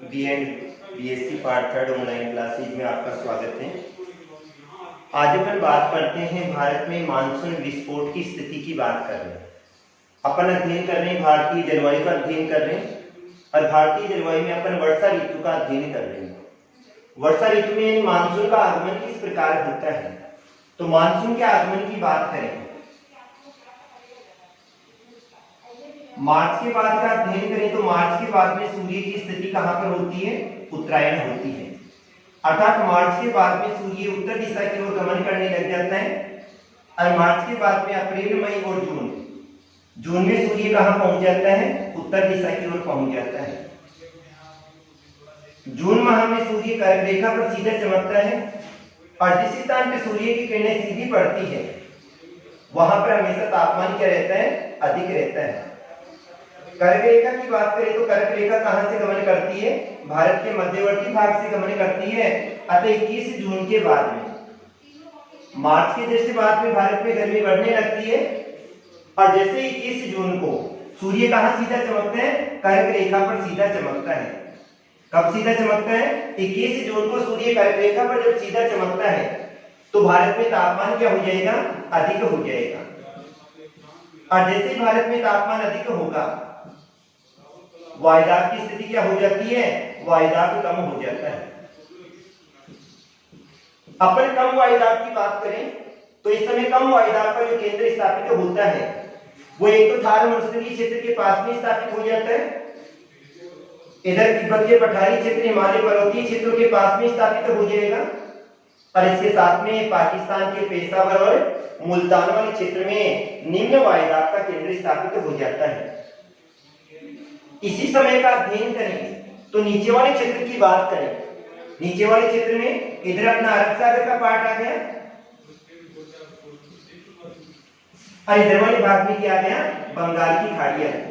BEd BSc part third online classes में आपका स्वागत है। आज अपन बात करते हैं भारत में मानसून विस्फोट की स्थिति की बात कर रहे हैं। अपन अध्ययन कर रहे हैं, भारतीय जलवायु का अध्ययन कर रहे हैं और भारतीय जलवायु में अपन वर्षा ऋतु का अध्ययन कर रहे हैं। वर्षा ऋतु में यानी मानसून का आगमन किस प्रकार होता है, तो मानसून के आगमन की बात करें, मार्च के बाद का अध्ययन करें तो मार्च के बाद में सूर्य की स्थिति कहां पर होती है, उत्तरायण होती है। अर्थात मार्च के बाद में सूर्य उत्तर दिशा की ओर गमन करने लग जाता है और मार्च के बाद में अप्रैल, मई और जून में सूर्य कहां पहुंच जाता है, उत्तर दिशा की ओर पहुंच जाता है। जून माह में सूर्य कर्क रेखा पर सीधा चमकता है और जिस स्थान पर सूर्य की किरणें सीधी पड़ती है वहां पर हमेशा तापमान क्या रहता है, अधिक रहता है। कर्क रेखा की बात करें तो कर्क रेखा कहां से गमन करती है, भारत के मध्यवर्ती भाग से गमन करती है। अतः 21 जून के बाद में, मार्च के जैसे बाद में भारत में गर्मी बढ़ने लगती है और जैसे 21 जून को सूर्य कहां सीधा चमकता है, कर्क रेखा पर सीधा चमकता है। कब सीधा चमकता है, 21 जून को सूर्य कर्क रेखा पर जब सीधा चमकता है तो भारत में तापमान क्या हो जाएगा, अधिक हो जाएगा। और जैसे भारत में तापमान अधिक होगा, वायुदाब की स्थिति क्या हो जाती है, वायुदाब कम हो जाता है। अपन कम वायुदाब की बात करें तो इस समय कम वायुदाब का जो केंद्र स्थापित होता है वो एक तो थार मरुस्थलीय क्षेत्र के पास में स्थापित हो जाता है, इधर तिब्बत के पठारी क्षेत्र, हिमालय पर्वतीय क्षेत्रों के पास में स्थापित हो जाएगा और इसके साथ में पाकिस्तान के पेशावर और मुल्तान वाले क्षेत्र में निम्न वायुदाब का केंद्र स्थापित हो जाता है। इसी समय का अध्ययन करें तो नीचे वाले क्षेत्र की बात करें, नीचे वाले क्षेत्र में इधर अपना अरब सागर का पार्ट आ गया और इधर वाले भाग में क्या आ गया, बंगाल की खाड़ी आ गई।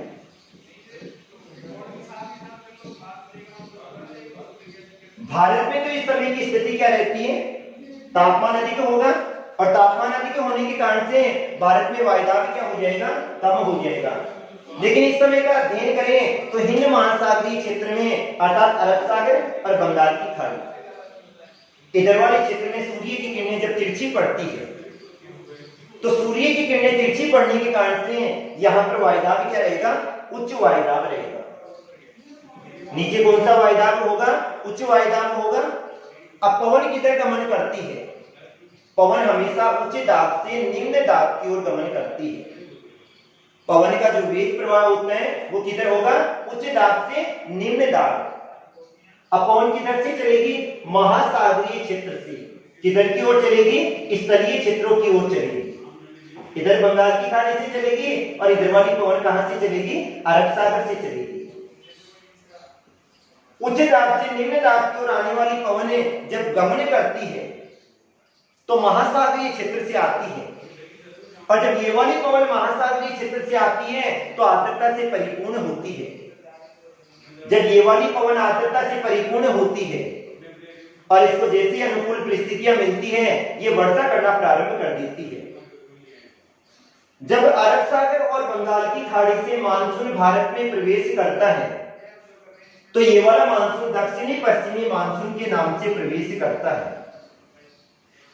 भारत में तो इस समय की स्थिति क्या रहती है, तापमान अधिक होगा और तापमान अधिक होने के कारण से भारत में वायुदाब क्या हो जाएगा, कम हो जाएगा। लेकिन इस समय का अध्ययन करें तो हिंद महासागरीय क्षेत्र में अर्थात अरब सागर और बंगाल की खाड़ी, इधर वाले क्षेत्र में सूर्य की किरणें जब तिरछी पड़ती है तो सूर्य की किरणें तिरछी पड़ने के कारण से यहां पर वायुदाब क्या रहेगा, उच्च वायुदाब रहेगा। नीचे कौन सा वायुदाब होगा, उच्च वायुदाब होगा। अब पवन किधर गमन करती है, पवन हमेशा उच्च दाब से निम्न दाब की ओर गमन करती है। पवन का जो वेग प्रवाह होता है वो किधर होगा, उच्च दाब से निम्न दाब। अब पवन किधर से चलेगी, महासागरीय क्षेत्र से किधर की ओर चलेगी, स्थलीय क्षेत्रों की ओर चलेगी। इधर बंगाल की खाड़ी से चलेगी और इधर वाली पवन कहां से चलेगी, अरब सागर से चलेगी। उच्च दाब से निम्न दाब की ओर आने वाली पवनें जब गमन करती है तो महासागरीय क्षेत्र से आती है और जब ये वाली पवन महासागरीय क्षेत्र से आती है तो आर्द्रता से परिपूर्ण होती है। जब ये वाली पवन आर्द्रता से परिपूर्ण होती है और इसको जैसी अनुकूल परिस्थितियां मिलती हैं ये वर्षा करना प्रारंभ कर देती है। जब अरब सागर और बंगाल की खाड़ी से मानसून भारत में प्रवेश करता है तो ये वाला मानसून दक्षिणी पश्चिमी मानसून के नाम से प्रवेश करता है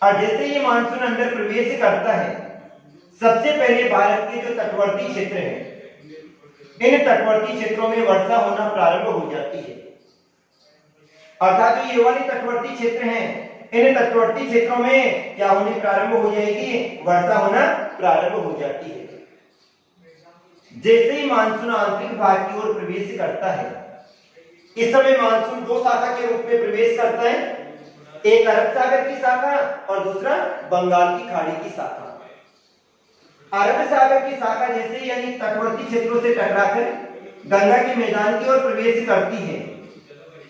और जैसे ये मानसून अंदर प्रवेश करता है सबसे पहले भारत के जो तटवर्ती क्षेत्र हैं इन तटवर्ती क्षेत्रों में वर्षा होना प्रारंभ हो जाती है। अर्थात जो ये वाले तटवर्ती क्षेत्र हैं इन तटवर्ती क्षेत्रों में क्या होने प्रारंभ हो जाएगी, वर्षा होना प्रारंभ हो जाती है। जैसे ही मानसून आंतरिक भाग की ओर प्रवेश करता है, इस समय मानसून दो शाखा के रूप में प्रवेश करता है, एक अरब सागर की शाखा और दूसरा बंगाल की खाड़ी की शाखा। अरब सागर की शाखा जैसे यानी तटवर्ती क्षेत्रों से टकराकर गंगा के मैदान की ओर प्रवेश करती है,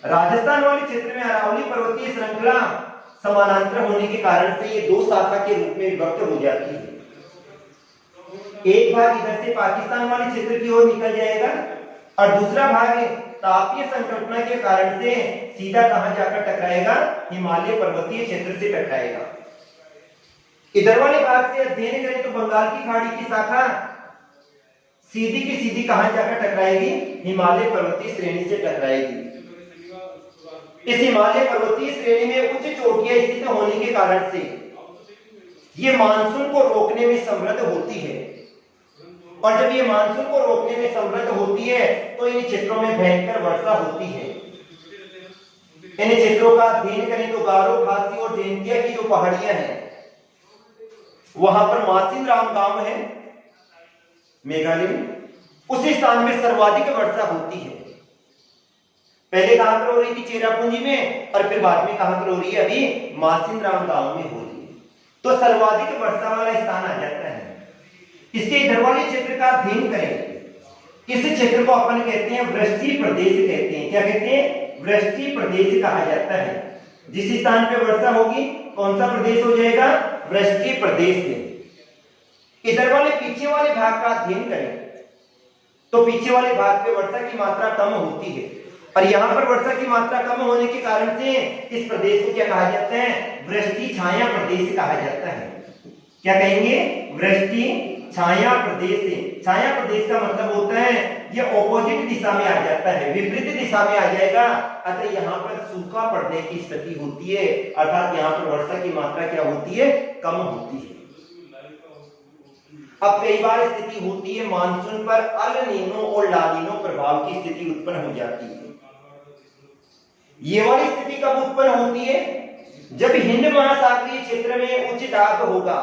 राजस्थान वाले क्षेत्र में अरावली पर्वतीय श्रृंखला समानांतर होने के कारण से ये दो शाखा के रूप में विभक्त हो जाती है। एक भाग इधर से पाकिस्तान वाले क्षेत्र की ओर निकल जाएगा और दूसरा भाग तापीय संकल्पना के कारण से सीधा कहां जाकर टकराएगा, हिमालय पर्वतीय क्षेत्र से टकराएगा। इधर वाले भाग से अध्ययन करें तो बंगाल की खाड़ी की शाखा सीधी की सीधी कहां जाकर टकराएगी, हिमालय पर्वतीय श्रेणी से टकराएगी। इस हिमालय पर्वतीय श्रेणी में उच्च चोटियां स्थित होने के कारण से ये मानसून को रोकने में समृद्ध होती है, और जब ये मानसून को रोकने में समृद्ध होती है तो इन क्षेत्रों में भयंकर वर्षा होती है। इन क्षेत्रों का अध्ययन करें तो गारो, खासी और जयंतिया की जो पहाड़ियां हैं वहां पर मासिन राम गांव है मेघालय में, उसी स्थान में सर्वाधिक वर्षा होती है। पहले कहां पर हो रही थी? चेरापूंजी में, और फिर बाद में कहां पर हो रही है? अभी मासिन राम गांव में हो रही है। तो सर्वाधिक वर्षा वाला स्थान आ जाता है। इसके इधर वाले क्षेत्र का अध्ययन करें। इस क्षेत्र को अपन कहते हैं वृष्टि प्रदेश कहते हैं। क्या कहते हैं? वृष्टि प्रदेश कहा जाता है। जिस स्थान पे वर्षा होगी कौन सा प्रदेश हो जाएगा? वृष्टि प्रदेश है। इधर वाले पीछे वाले भाग का अध्ययन करें तो पीछे वाले भाग पे वर्षा की मात्रा कम होती है, और यहाँ पर वर्षा की मात्रा कम होने के कारण से इस प्रदेश को क्या कहा जाता है? वृष्टि छाया प्रदेश कहा जाता है। क्या कहेंगे? वृष्टि छाया प्रदेश है। छाया प्रदेश का मतलब होता है ये ऑपोजिट दिशा में आ जाता है, विपरीत दिशा में आ जाएगा, अतः यहाँ पर सूखा पड़ने की स्थिति होती है, अर्थात यहाँ पर वर्षा की मात्रा क्या होती है? कम होती है। अब कई बार स्थिति होती है मानसून पर अल नीनो और ला नीनो प्रभाव की स्थिति उत्पन्न हो जाती है। ये वाली स्थिति कब उत्पन्न होती है? जब हिंद महासागरीय क्षेत्र में उच्च दाब होगा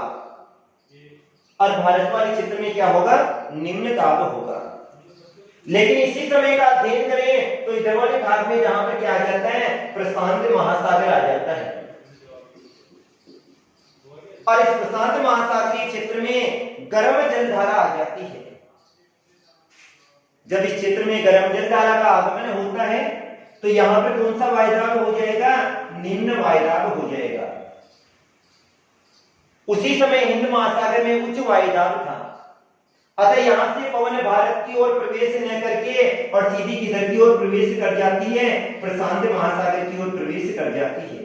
और भारत वाले क्षेत्र में क्या होगा? निम्न दाब होगा। लेकिन इसी समय का अध्ययन करें तो इधर वाले भाग में जहां पर क्या आ जाता है? प्रशांत महासागर आ जाता है, और इस प्रशांत महासागरीय क्षेत्र में गर्म जलधारा आ जाती है। जब इस क्षेत्र में गर्म जलधारा का आगमन होता है तो यहां पर कौन सा वायुदाब हो जाएगा? निम्न वायुदाब हो जाएगा। उसी समय हिंद महासागर में उच्च वायुदाब था, अतः यहां से पवन भारत की ओर प्रवेश न करके और सीधी किधर की ओर प्रवेश कर जाती है? प्रशांत महासागर की ओर प्रवेश कर जाती है।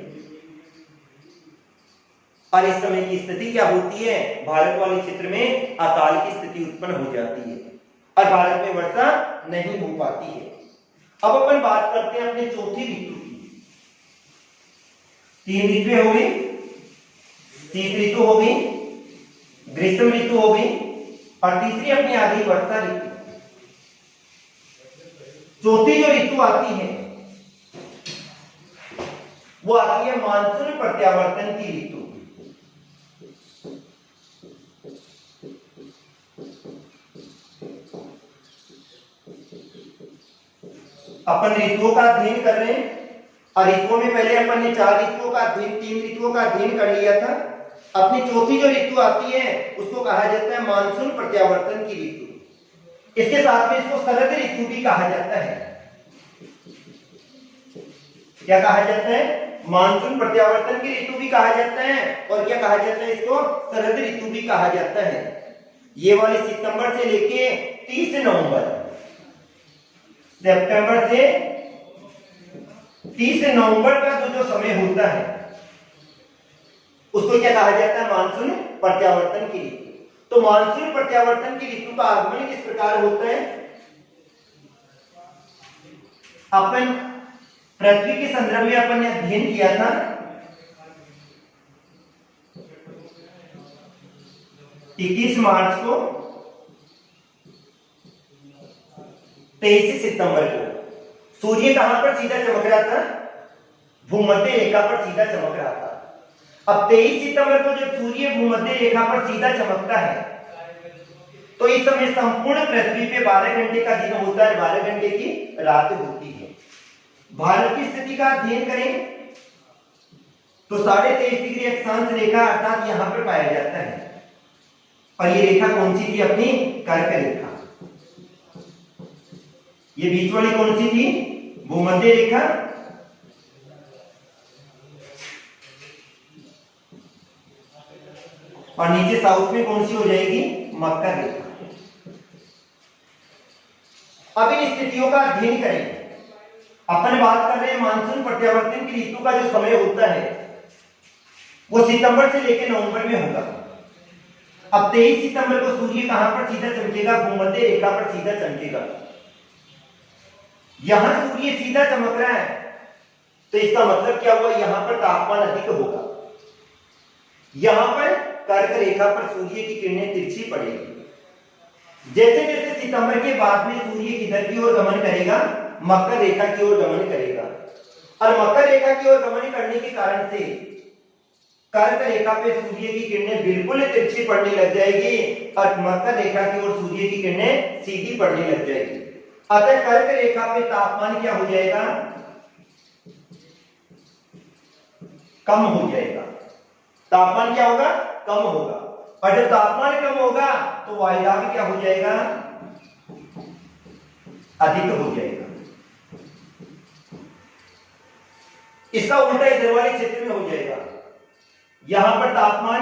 और इस समय की स्थिति क्या होती है? भारत वाले क्षेत्र में अकाल की स्थिति उत्पन्न हो जाती है और भारत में वर्षा नहीं हो पाती है। अब अपन बात करते हैं अपने चौथी ऋतु की। 3 ऋतुएं हो गई, शीत ऋतु हो गई, ग्रीष्म ऋतु हो गई, और तीसरी अपनी आ गई वर्षा ऋतु। चौथी जो ऋतु आती है वो आती है मानसून प्रत्यावर्तन की ऋतु। अपन ऋतुओं का अध्ययन कर रहे हैं, और ऋतुओं में पहले अपन ने 4 ऋतुओं का अध्ययन, 3 ऋतुओं का अध्ययन कर लिया था। अपनी चौथी जो ऋतु आती है उसको कहा जाता है मानसून प्रत्यावर्तन की ऋतु। इसके साथ में इसको शरद ऋतु भी कहा जाता है। क्या कहा जाता है? मानसून प्रत्यावर्तन की ऋतु भी कहा जाता है, और क्या कहा जाता है? इसको शरद ऋतु भी कहा जाता है। ये वाले सितंबर से लेके 30 नवंबर, सितंबर से 30 नवंबर का जो समय होता है उसको क्या कहा जाता है? मानसून प्रत्यावर्तन की ऋतु। तो मानसून प्रत्यावर्तन की ऋतु का आगमन किस प्रकार होता है? अपन पृथ्वी के संदर्भ में अपन ने अध्ययन किया था 21 मार्च को, 23 सितंबर को सूर्य कहां पर सीधा चमक रहा था? भूमध्य रेखा पर सीधा चमक रहा था। अब 23 सितंबर को जब सूर्य भूमध्य रेखा पर सीधा चमकता है तो इस समय संपूर्ण पृथ्वी पे 12 घंटे का दिन होता है, 12 घंटे की रात होती है। भारत की स्थिति का अध्ययन करें तो 23.5 डिग्री अक्षांश रेखा अर्थात यहां पर पाया जाता है, और ये रेखा कौन सी थी? अपनी कर्क रेखा। ये बीच वाली कौन सी थी? भूमध्य रेखा। और नीचे साउथ में कौन सी हो जाएगी? मकर रेखा। अब इन स्थितियों का अध्ययन करें। अपन बात कर रहे हैं मानसून प्रत्यावर्तन की ऋतु का जो समय होता है वो सितंबर से लेकर नवंबर में होगा। अब 23 सितंबर को सूर्य कहां पर सीधा चमकेगा? भूमध्य रेखा पर सीधा चमकेगा। यहां सूर्य सीधा चमक रहा है तो इसका मतलब क्या हुआ, यहां पर तापमान अधिक होगा, यहां पर कर्क रेखा पर सूर्य की किरणें तिरछी पड़ेगी। जैसे जैसे सितंबर के बाद में सूर्य किधर की ओर गमन करेगा, मकर रेखा की ओर गमन करेगा, और मकर रेखा की ओर गमन करने के कारण से कर्क रेखा पे सूर्य की किरणें बिल्कुल तिरछी पड़ने लग जाएगी और मकर रेखा की ओर सूर्य की किरणें सीधी पड़ने लग जाएगी। अतः कर्क रेखा पे तापमान क्या हो जाएगा, कम हो जाएगा। तापमान क्या होगा, कम होगा, और जब तापमान कम होगा तो वायुदाब क्या हो जाएगा, अधिक हो जाएगा। इसका उल्टा इधर वाले क्षेत्र में हो जाएगा, यहां पर तापमान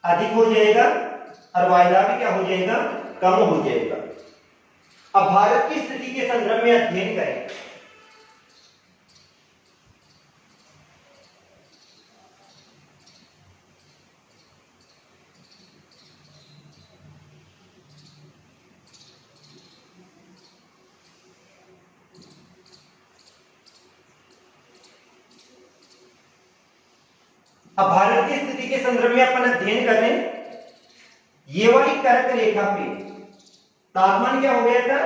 अधिक हो जाएगा और वायुदाब क्या हो जाएगा, कम हो जाएगा। अब भारत की स्थिति के संदर्भ में अध्ययन करें। अब भारत की स्थिति के संदर्भ में अपन अध्ययन कर रहे हैं। ये वाली कर्क रेखा पे तापमान क्या हो गया था,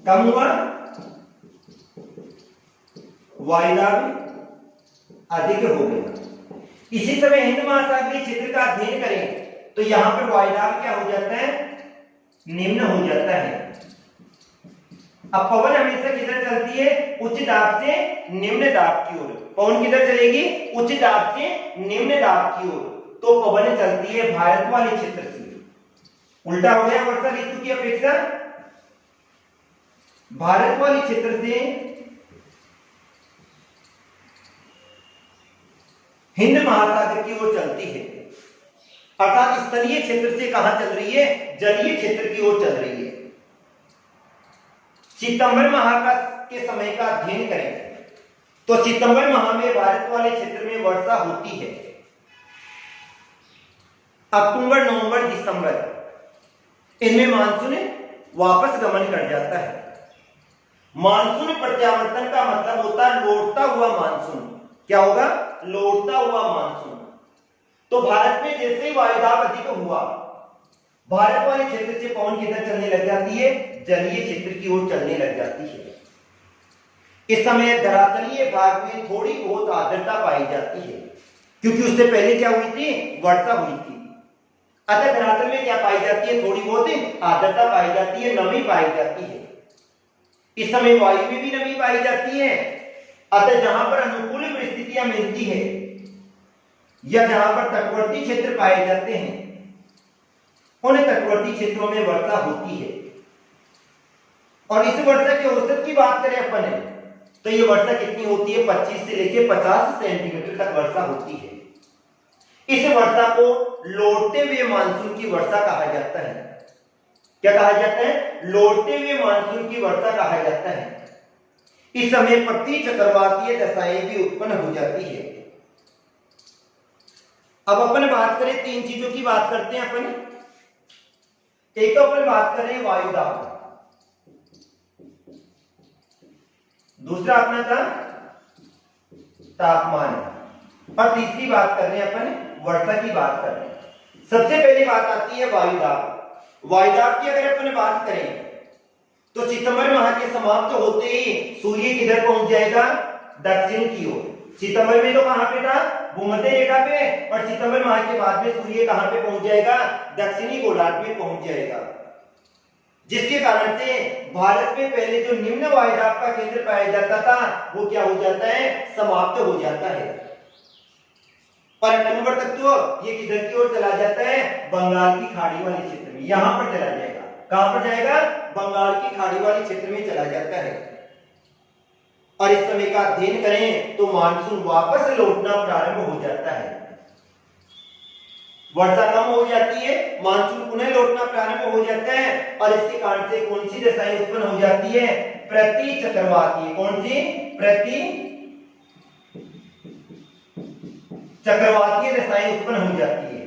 कम हुआ, वायुदाब अधिक हो गया। इसी समय हिंद महासागरीय क्षेत्र का अध्ययन करें तो यहां पर वायुदाब क्या हो जाता है, निम्न हो जाता है। अब पवन हमेशा किधर चलती है, उच्च दाब से निम्न दाब की ओर। पवन किधर चलेगी, उच्च दाब से निम्न दाब की ओर। तो पवन चलती है भारत वाले क्षेत्र से। उल्टा हो गया वर्षा ऋतु की अपेक्षा, भारत वाले क्षेत्र से हिंद महासागर की ओर चलती है, अर्थात स्थलीय क्षेत्र से कहां चल रही है, जलीय क्षेत्र की ओर चल रही है। सितंबर माह के समय का अध्ययन करें तो सितंबर माह में भारत वाले क्षेत्र में वर्षा होती है। अक्टूबर, नवंबर, दिसंबर इनमें मानसून वापस गमन कर जाता है। मानसून प्रत्यावर्तन का मतलब होता है लौटता हुआ मानसून। क्या होगा, लौटता हुआ मानसून। तो भारत में जैसे ही वायुदाब अधिक हुआ, भारत वाले क्षेत्र से पवन किधर चलने लग जाती है, जलीय क्षेत्र की ओर चलने लग जाती है। इस समय धरातलीय भाग में थोड़ी बहुत आर्द्रता पाई जाती है, क्योंकि उससे पहले क्या हुई थी, वर्षा हुई थी। अतः धरातल में क्या पाई जाती है, थोड़ी बहुत आर्द्रता पाई जाती है, नमी पाई जाती है। इस समय वायु में भी नमी पाई जाती है। अतः जहां पर अनुकूल परिस्थितियां मिलती है या जहां पर तटवर्ती क्षेत्र पाए जाते हैं, उन तटवर्ती क्षेत्रों में वर्षा होती है। और इस वर्षा के औसत की बात करें अपन तो ये वर्षा कितनी होती है, 25 से लेकर 50 सेंटीमीटर तक वर्षा होती है। इस वर्षा को लौटते हुए मानसून की वर्षा कहा जाता है। क्या कहा जाता है, लौटते हुए मानसून की वर्षा कहा जाता है। इस समय प्रति चक्रवातीय दशाएं भी उत्पन्न हो जाती है। अब अपन बात करें, तीन चीजों की बात करते हैं अपन। एक तो अपन बात करें वायुदाब, दूसरा अपना था तापमान, और तीसरी बात कर रहे हैं अपन वर्षा की बात कर रहे हैं। सबसे पहली बात आती है वायुदाब। वायुदाब की अगर अपन बात करें तो सितंबर माह के समाप्त होते ही सूर्य किधर पहुंच जाएगा, दक्षिण की ओर। सितंबर में तो कहां पे था, भूमध्य रेखा पे, और सितंबर माह के बाद में सूर्य कहां पे पहुंच जाएगा, दक्षिणी गोलार्ध में पहुंच जाएगा। जिसके कारण से भारत में पहले जो निम्न वायुदाब का केंद्र पाया जाता था वो क्या हो जाता है, समाप्त हो जाता है। और अक्टूबर तक तो ये किधर की ओर चला जाता है, बंगाल की खाड़ी वाले क्षेत्र में, यहां पर चला जाएगा। कहां पर जाएगा, बंगाल की खाड़ी वाले क्षेत्र में चला जाता है। और इस समय का अध्ययन करें तो मानसून वापस लौटना प्रारंभ हो जाता है। वर्षा कम हो जाती है, मानसून पुनः लौटना प्रारंभ हो जाता है, और इसके कारण से कौन सी दशाएं उत्पन्न हो जाती है, प्रति चक्रवातीय। कौन सी, प्रति चक्रवातीय दशाएं उत्पन्न हो जाती है।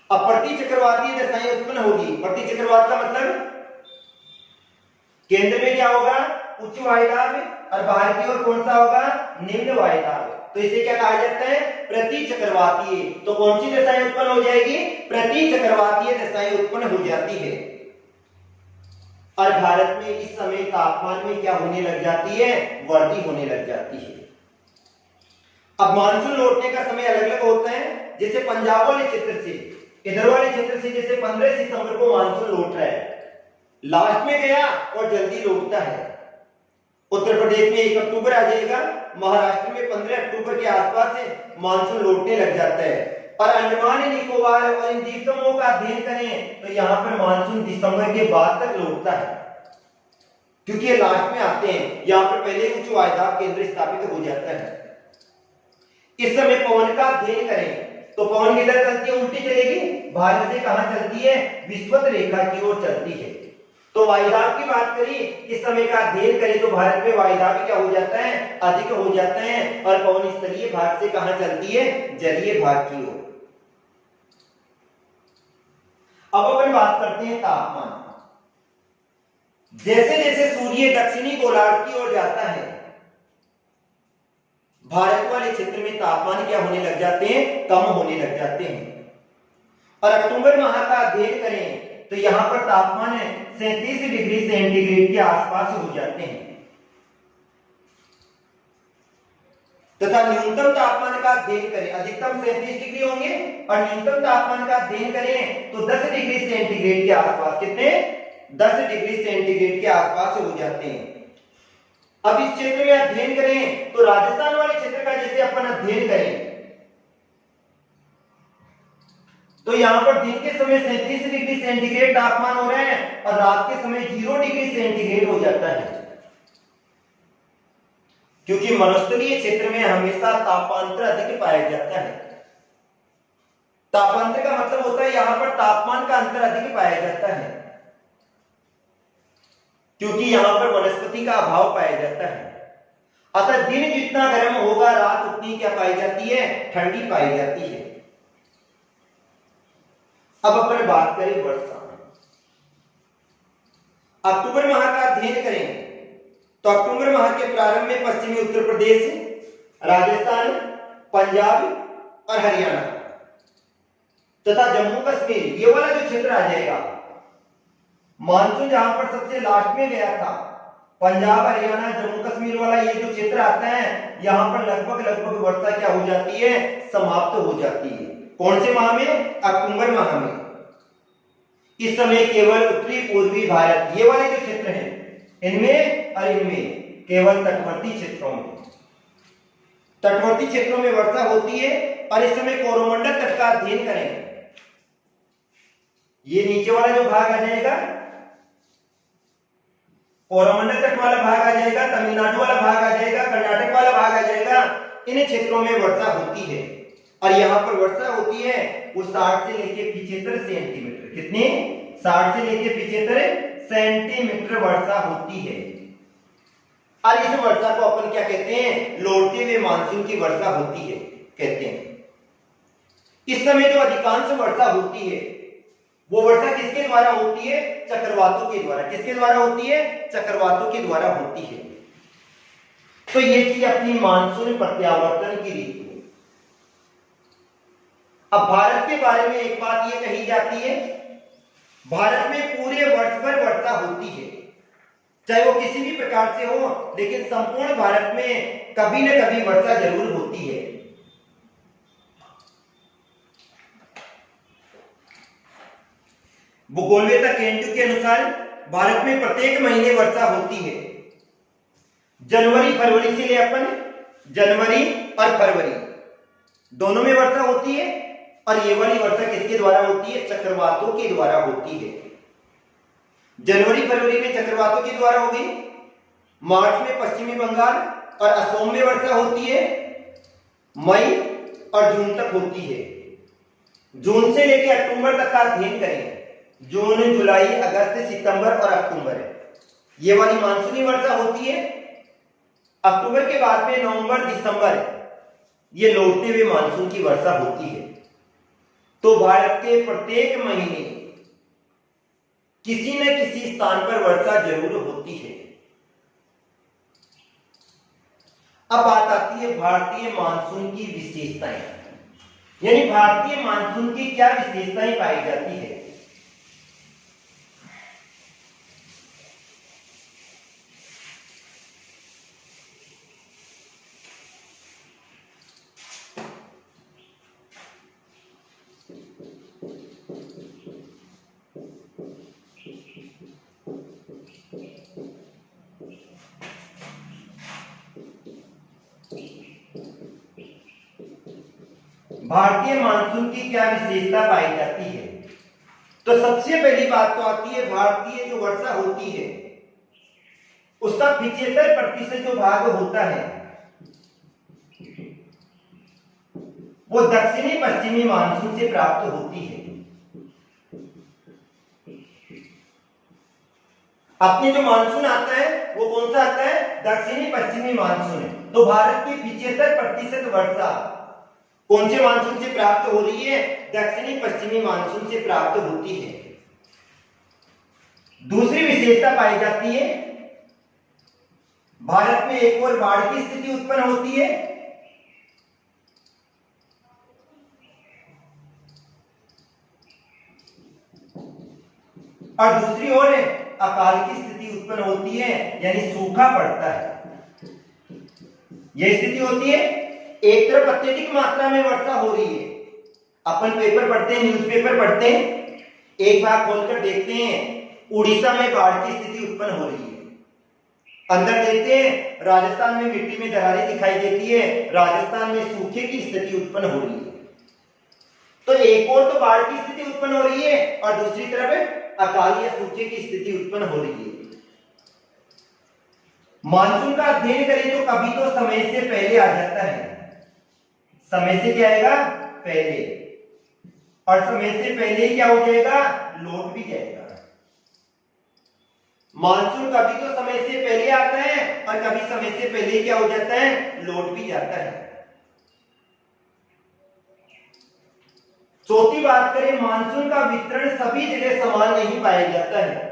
अब प्रति चक्रवातीय दशाएं उत्पन्न होगी, प्रति चक्रवात का मतलब केंद्र में क्या होगा, उच्च वायुदाब, और बाहर की ओर कौन सा होगा, निम्न वायुदाब। तो इसे क्या कहा जाता है, प्रति चक्रवातीय। तो कौन सी दशाएं उत्पन्न हो जाएगी, प्रति चक्रवातीय दशाएं उत्पन्न हो जाती है। और भारत में इस समय तापमान में क्या होने लग जाती है, वृद्धि होने लग जाती है। अब मानसून लौटने का समय अलग अलग होता है। जैसे पंजाब वाले क्षेत्र से, इधर वाले क्षेत्र से जैसे 15 सितंबर को मानसून लौट रहा है, लास्ट में गया और जल्दी लौटता है। उत्तर प्रदेश में 1 अक्टूबर आ जाएगा, महाराष्ट्र में 15 अक्टूबर के आसपास से मानसून लौटने लग जाता है। और अंडमान निकोबार और इन द्वीप समूहों का अध्ययन करें तो यहाँ पर मानसून दिसंबर के बाद तक लौटता है, क्योंकि ये लास्ट में आते हैं। यहाँ पर पहले उच्च वायुदाब केंद्र स्थापित हो जाता है। इस समय पवन का अध्ययन करें तो पवन किधर चलती है, उल्टी चलेगी। भारत से कहां चलती है, विषुवत रेखा की ओर चलती है। तो वायुदाब की बात करिए, इस समय का अध्ययन करें तो भारत में वायुदाब क्या हो जाता है, अधिक हो जाता है। और पवन स्तरीय भाग से कहां चलती है, जलीय भाग की ओर। अब अपन बात करते हैं तापमान। जैसे जैसे सूर्य दक्षिणी गोलार्ध की ओर जाता है, भारत वाले क्षेत्र में तापमान क्या होने लग जाते हैं, कम होने लग जाते हैं। और अक्टूबर माह का अध्ययन करें तो यहां पर तापमान 37 डिग्री सेंटीग्रेड के आसपास हो जाते हैं। तथा न्यूनतम तापमान का अध्ययन करें, अधिकतम 37 डिग्री होंगे और न्यूनतम तापमान का अध्ययन करें तो 10 डिग्री सेंटीग्रेड के आसपास, कितने, 10 डिग्री सेंटीग्रेड के आसपास हो जाते हैं। अब इस क्षेत्र में अध्ययन करें तो राजस्थान वाले क्षेत्र का जैसे अपन अध्ययन करें तो यहां पर दिन के समय 37 डिग्री सेंटीग्रेड तापमान हो रहा है और रात के समय 0 डिग्री सेंटीग्रेड हो जाता है। क्योंकि मरुस्थलीय क्षेत्र में हमेशा तापांतर अधिक पाया जाता है। तापांतर का मतलब होता है यहां पर तापमान का अंतर अधिक पाया जाता है, क्योंकि यहां पर वनस्पति का अभाव पाया जाता है। अतः दिन जितना गर्म होगा रात उतनी क्या पाई जाती है, ठंडी पाई जाती है। अब अपन बात करें वर्षा। अक्टूबर माह का अध्ययन करें तो अक्टूबर माह के प्रारंभ में पश्चिमी उत्तर प्रदेश, राजस्थान, पंजाब और हरियाणा तथा जम्मू कश्मीर, ये वाला जो क्षेत्र आ जाएगा, मानसून जहां पर सबसे लास्ट में गया था, पंजाब, हरियाणा, जम्मू कश्मीर वाला ये जो क्षेत्र आता है, यहां पर लगभग वर्षा क्या हो जाती है, समाप्त हो जाती है। कौन से माह में, अक्टूबर माह में। इस समय केवल उत्तरी पूर्वी भारत, ये वाले जो क्षेत्र हैं, इनमें और इनमें केवल तटवर्ती क्षेत्रों में, तटवर्ती क्षेत्रों में वर्षा होती है। और इस समय कोरोमंडल तट का अध्ययन करें, ये नीचे वाला जो भाग आ जाएगा, कोरोमंडल तट वाला भाग आ जाएगा, तमिलनाडु वाला भाग आ जाएगा, कर्नाटक वाला भाग आ जाएगा, इन क्षेत्रों में वर्षा होती है। और यहां पर वर्षा होती है वो 60 से लेके 75 सेंटीमीटर, कितनी, 60 से लेके 75 सेंटीमीटर वर्षा होती है। और इस वर्षा को अपन क्या कहते हैं, लौटते हुए मानसून की वर्षा होती है कहते हैं। इस समय जो अधिकांश वर्षा होती है वो वर्षा किसके द्वारा होती है, चक्रवातों के द्वारा। किसके द्वारा होती है, चक्रवातों के द्वारा होती है। तो ये थी अपनी मानसून प्रत्यावर्तन की रीति। अब भारत के बारे में एक बात ये कही जाती है, भारत में पूरे वर्ष भर वर्षा होती है, चाहे वो किसी भी प्रकार से हो, लेकिन संपूर्ण भारत में कभी न कभी वर्षा जरूर होती है। भूगोलवेत्ता केंटू के अनुसार भारत में प्रत्येक महीने वर्षा होती है। जनवरी फरवरी से ले अपन जनवरी और फरवरी दोनों में वर्षा होती है। और ये वाली वर्षा किसके द्वारा होती है, चक्रवातों के द्वारा होती है। जनवरी फरवरी में चक्रवातों के द्वारा होगी। मार्च में पश्चिमी बंगाल और असम में वर्षा होती है। मई और जून तक होती है। जून से लेकर अक्टूबर तक का अध्ययन करें, जून, जुलाई, अगस्त, सितंबर और अक्टूबर, ये वाली मानसूनी वर्षा होती है। अक्टूबर के बाद में नवंबर, दिसंबर, ये लौटते हुए मानसून की वर्षा होती है। तो भारत के प्रत्येक महीने किसी न किसी स्थान पर वर्षा जरूर होती है। अब बात आती है भारतीय मानसून की विशेषताएं, यानी भारतीय मानसून की क्या विशेषताएं पाई जाती है। भारतीय मानसून की क्या विशेषता पाई जाती है। तो सबसे पहली बात तो आती है भारतीय जो वर्षा होती है उसका 75% जो भाग होता है वो दक्षिणी पश्चिमी मानसून से प्राप्त होती है। अपने जो मानसून आता है वो कौन सा आता है, दक्षिणी पश्चिमी मानसून। तो भारत की 75% वर्षा कौन से मानसून से प्राप्त हो रही है, दक्षिणी पश्चिमी मानसून से प्राप्त होती है। दूसरी विशेषता पाई जाती है भारत में एक और बाढ़ की स्थिति उत्पन्न होती है। और दूसरी ओर अकाल की स्थिति उत्पन्न होती है, यानी सूखा पड़ता है। यह स्थिति होती है एक तरफ अत्यधिक मात्रा में वर्षा हो रही है, अपन पेपर पढ़ते हैं, न्यूज़पेपर पढ़ते हैं, एक भाग खोलकर देखते हैं उड़ीसा में बाढ़ की स्थिति उत्पन्न हो रही है, अंदर देखते हैं राजस्थान में मिट्टी में दरारें दिखाई देती है, राजस्थान में सूखे की स्थिति उत्पन्न हो रही है। तो एक और तो बाढ़ की स्थिति उत्पन्न हो रही है और दूसरी तरफ अकाल या सूखे की स्थिति उत्पन्न हो रही है। मानसून का अध्ययन करें तो कभी तो समय से पहले आ जाता है, समय से क्या आएगा पहले, और समय से पहले क्या हो जाएगा, लौट भी जाएगा। मानसून कभी तो समय से पहले आता है और कभी समय से पहले क्या हो जाता है, लौट भी जाता है। चौथी बात करें, मानसून का वितरण सभी जगह समान नहीं पाया जाता है।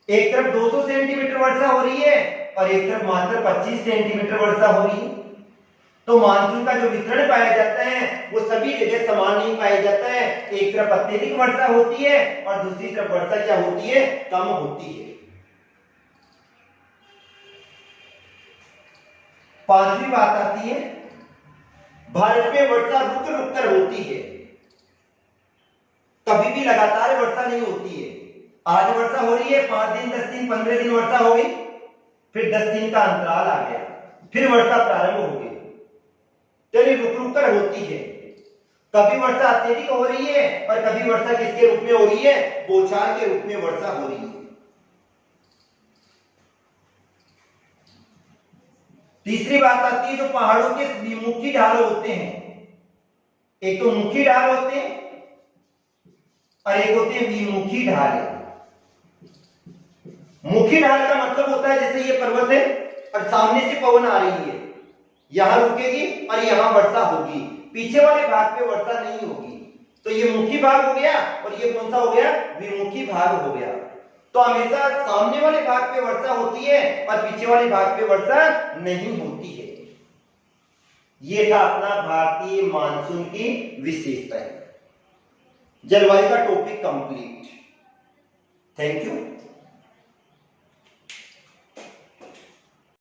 एक तरफ 200 सेंटीमीटर वर्षा हो रही है और एक तरफ मात्र 25 सेंटीमीटर वर्षा हो रही है। तो मानसून का जो वितरण पाया जाता है वो सभी जगह समान नहीं पाया जाता है। एक तरफ अत्यधिक वर्षा होती है और दूसरी तरफ वर्षा क्या होती है, कम होती है। पांचवी बात आती है भारत में वर्षा रुक रुक कर होती है, कभी भी लगातार वर्षा नहीं होती है। आज वर्षा हो रही है, 5 दिन 10 दिन 15 दिन वर्षा हो गई, फिर 10 दिन का अंतराल आ गया, फिर वर्षा प्रारंभ हो गई। तो ये रुक रुक कर होती है। कभी वर्षा अत्यधिक हो रही है और कभी वर्षा किसके रूप में हो रही है, बौछार के रूप में वर्षा हो रही है। तीसरी बात आती है जो पहाड़ों के द्विमुखी ढाल होते हैं, एक तो मुखी ढाल होते हैं और एक होते हैं द्विमुखी ढाल। मुखी ढाल का मतलब होता है जैसे ये पर्वत है और सामने से पवन आ रही है, यहां रुकेगी और यहां वर्षा होगी, पीछे वाले भाग पे वर्षा नहीं होगी। तो ये मुखी भाग हो गया और ये कौन सा हो गया, विमुखी भाग हो गया। तो हमेशा सामने वाले भाग पे वर्षा होती है और पीछे वाले भाग पे वर्षा नहीं होती है। ये था अपना भारतीय मानसून की विशेषताएं। जलवायु का टॉपिक कंप्लीट। Thank you.